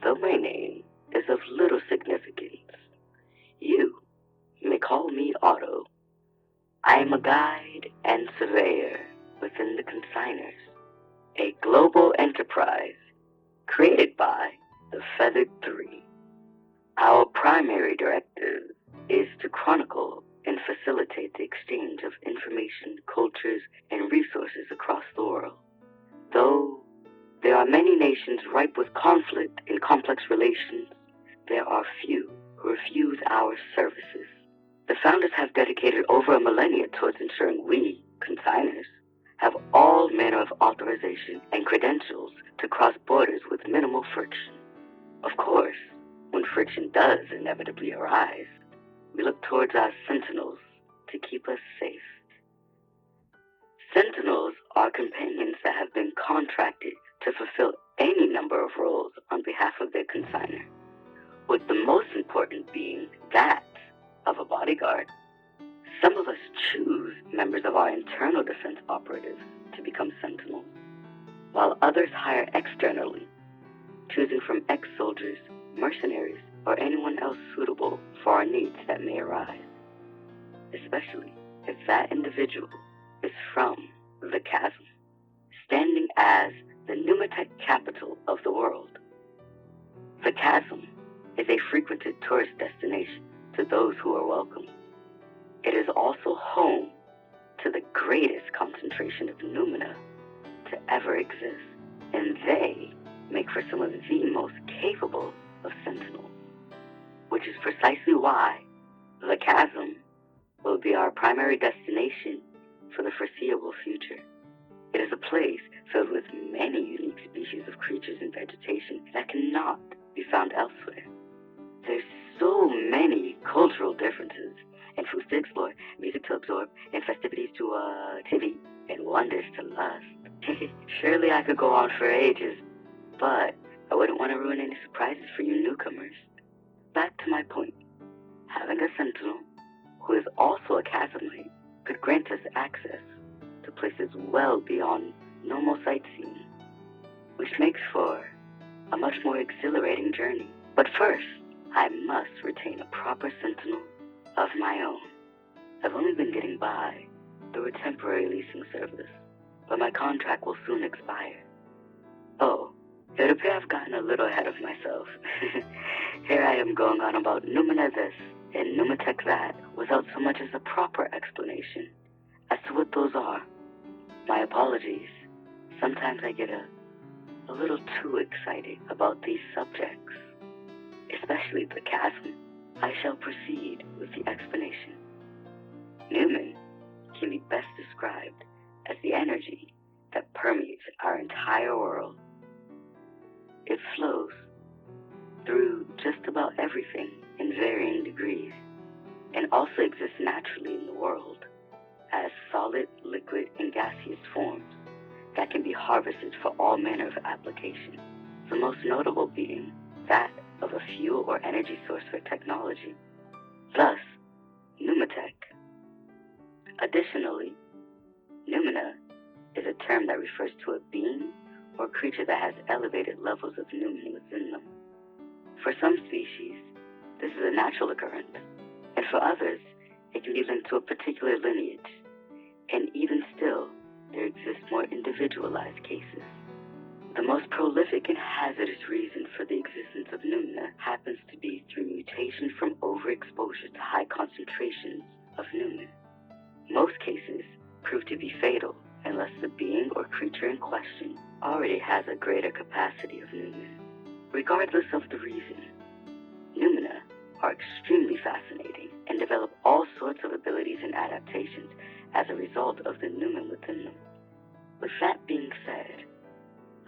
Though my name is of little significance, you may call me Autto. I am a guide and surveyor within the Consigners, a global enterprise created by the Feathered Three. Our primary directive is to chronicle and facilitate the exchange of information, cultures, and resources across the world. Though there are many nations ripe with conflict and complex relations, there are few who refuse our services. The founders have dedicated over a millennia towards ensuring we, consigners, have all manner of authorization and credentials to cross borders with minimal friction. Of course, when friction does inevitably arise, we look towards our sentinels to keep us safe. Sentinels are companions that have been contracted to fulfill any number of roles on behalf of their consigner, with the most important being that of a bodyguard. Some of us choose members of our internal defense operatives to become sentinels, while others hire externally, choosing from ex-soldiers, mercenaries, or anyone else suitable for our needs that may arise, especially if that individual is from the Chasm, standing as the pneumatic capital of the world. The Chasm is a frequented tourist destination to those who are welcome. It is also home to the greatest concentration of noumena to ever exist, and they make for some of the most capable of sentinels, which is precisely why the Chasm will be our primary destination for the foreseeable future. It is a place filled with many unique species of creatures and vegetation that cannot be found elsewhere. There's so many cultural differences, and foods to explore, music to absorb, and festivities to TV, and wonders to lust. Surely I could go on for ages, but I wouldn't want to ruin any surprises for you newcomers. Back to my point, having a sentinel who is also a chasmite could grant us access to places well beyond normal sightseeing, which makes for a much more exhilarating journey. But first, I must retain a proper sentinel of my own. I've only been getting by through a temporary leasing service, but my contract will soon expire. Oh, it would appear I've gotten a little ahead of myself. Here I am going on about Numina this and Numatech that without so much as a proper explanation as to what those are. My apologies. Sometimes I get a little too excited about these subjects, especially the chasm. I shall proceed with the explanation. Numen can be best described as the energy that permeates our entire world. It flows through just about everything in varying degrees, and also exists naturally in the world as solid, liquid, and gaseous forms that can be harvested for all manner of applications, the most notable being that of a fuel or energy source for technology, thus Numatech. Additionally, Numina is a term that refers to a being or creature that has elevated levels of numen within them. For some species, this is a natural occurrence, and for others, it can be linked to a particular lineage, and even still, there exist more individualized cases. The most prolific and hazardous reason for the existence of numina happens to be through mutation from overexposure to high concentrations of numen. Most cases prove to be fatal unless the being or creature in question already has a greater capacity of numen. Regardless of the reason, numina are extremely fascinating and develop all sorts of abilities and adaptations as a result of the numen within them. With that being said,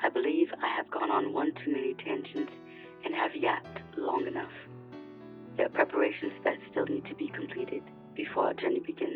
I believe I have gone on one too many tangents and have yapped long enough. There are preparations that still need to be completed before our journey begins.